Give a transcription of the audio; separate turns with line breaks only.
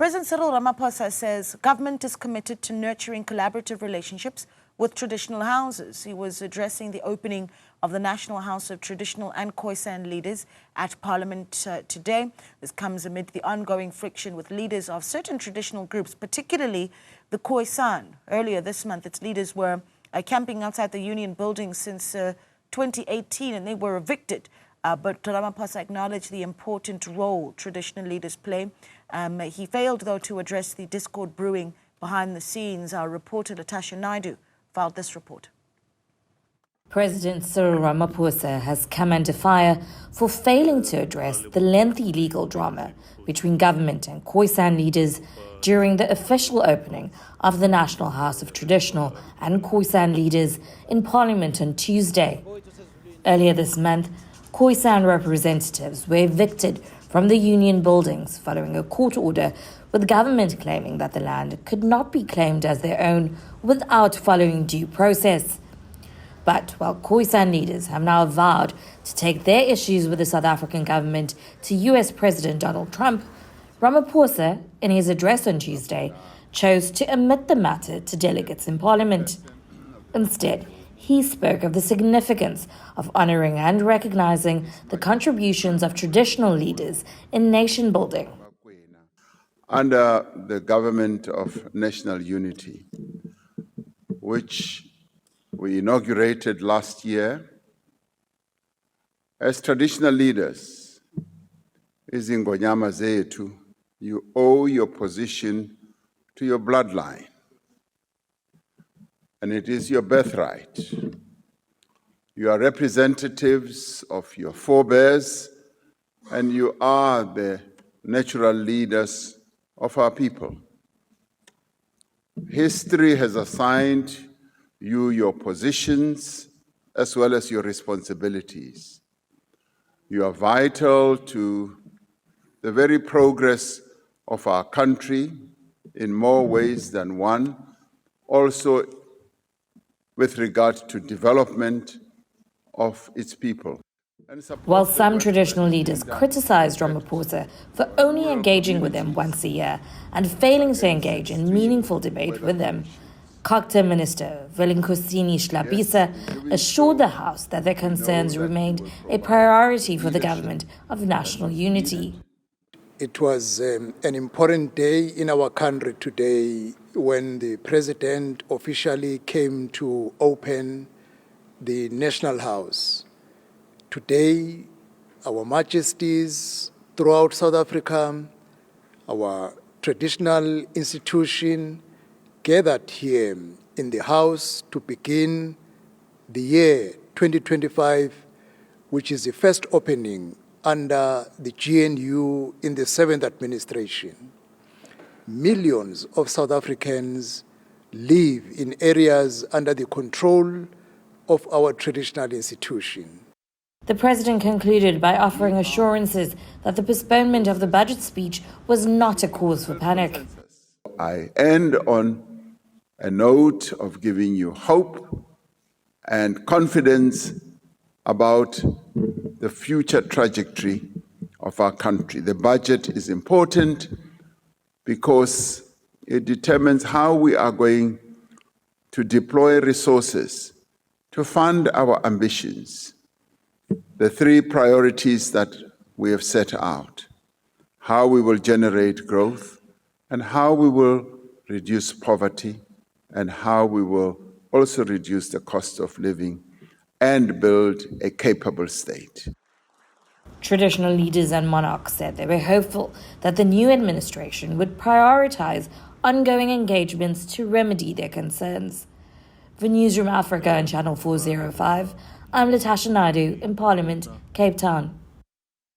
President Cyril Ramaphosa says government is committed to nurturing collaborative relationships with traditional houses. He was addressing the opening of the National House of Traditional and Khoi-San leaders at Parliament today. This comes amid the ongoing friction with leaders of certain traditional groups, particularly the Khoi-San. Earlier this month, its leaders were camping outside the Union building since 2018, and they were evicted. But Ramaphosa acknowledged the important role traditional leaders play. He failed, though, to address the discord brewing behind the scenes. Our reporter, Latashia Naidoo, filed this report.
President Cyril Ramaphosa has come under fire for failing to address the lengthy legal drama between government and Khoi-San leaders during the official opening of the National House of Traditional and Khoi-San leaders in Parliament on Tuesday. Earlier this month, Khoi-San representatives were evicted from the union buildings following a court order, with government claiming that the land could not be claimed as their own without following due process. But while Khoi-San leaders have now vowed to take their issues with the South African government to US President Donald Trump, Ramaphosa, in his address on Tuesday, chose to omit the matter to delegates in Parliament. Instead, he spoke of the significance of honouring and recognising the contributions of traditional leaders in nation building.
Under the government of national unity, which we inaugurated last year, as traditional leaders, izingonyama zethu, you owe your position to your bloodline. And it is your birthright. You are representatives of your forebears, and you are the natural leaders of our people. History has assigned you your positions as well as your responsibilities. You are vital to the very progress of our country in more ways than one, also with regard to development of its people.
While some traditional leaders criticized Ramaphosa for only engaging with them once a year and failing to engage in meaningful debate with them, Culture Minister Velinkosini Shlabisa assured the House that their concerns remained a priority for the government of national unity.
It was an important day in our country today when the President officially came to open the National House. Today, our majesties throughout South Africa, our traditional institution, gathered here in the House to begin the year 2025, which is the first opening under the GNU in the 7th administration. Millions of South Africans live in areas under the control of our traditional institution.
The president concluded by offering assurances that the postponement of the budget speech was not a cause for panic.
I end on a note of giving you hope and confidence about the future trajectory of our country. The budget is important because it determines how we are going to deploy resources to fund our ambitions. The three priorities that we have set out: how we will generate growth, and how we will reduce poverty, and how we will also reduce the cost of living and build a capable state.
Traditional leaders and monarchs said they were hopeful that the new administration would prioritize ongoing engagements to remedy their concerns. For Newzroom Afrika and Channel 405, I'm Latashia Naidoo in Parliament, Cape Town.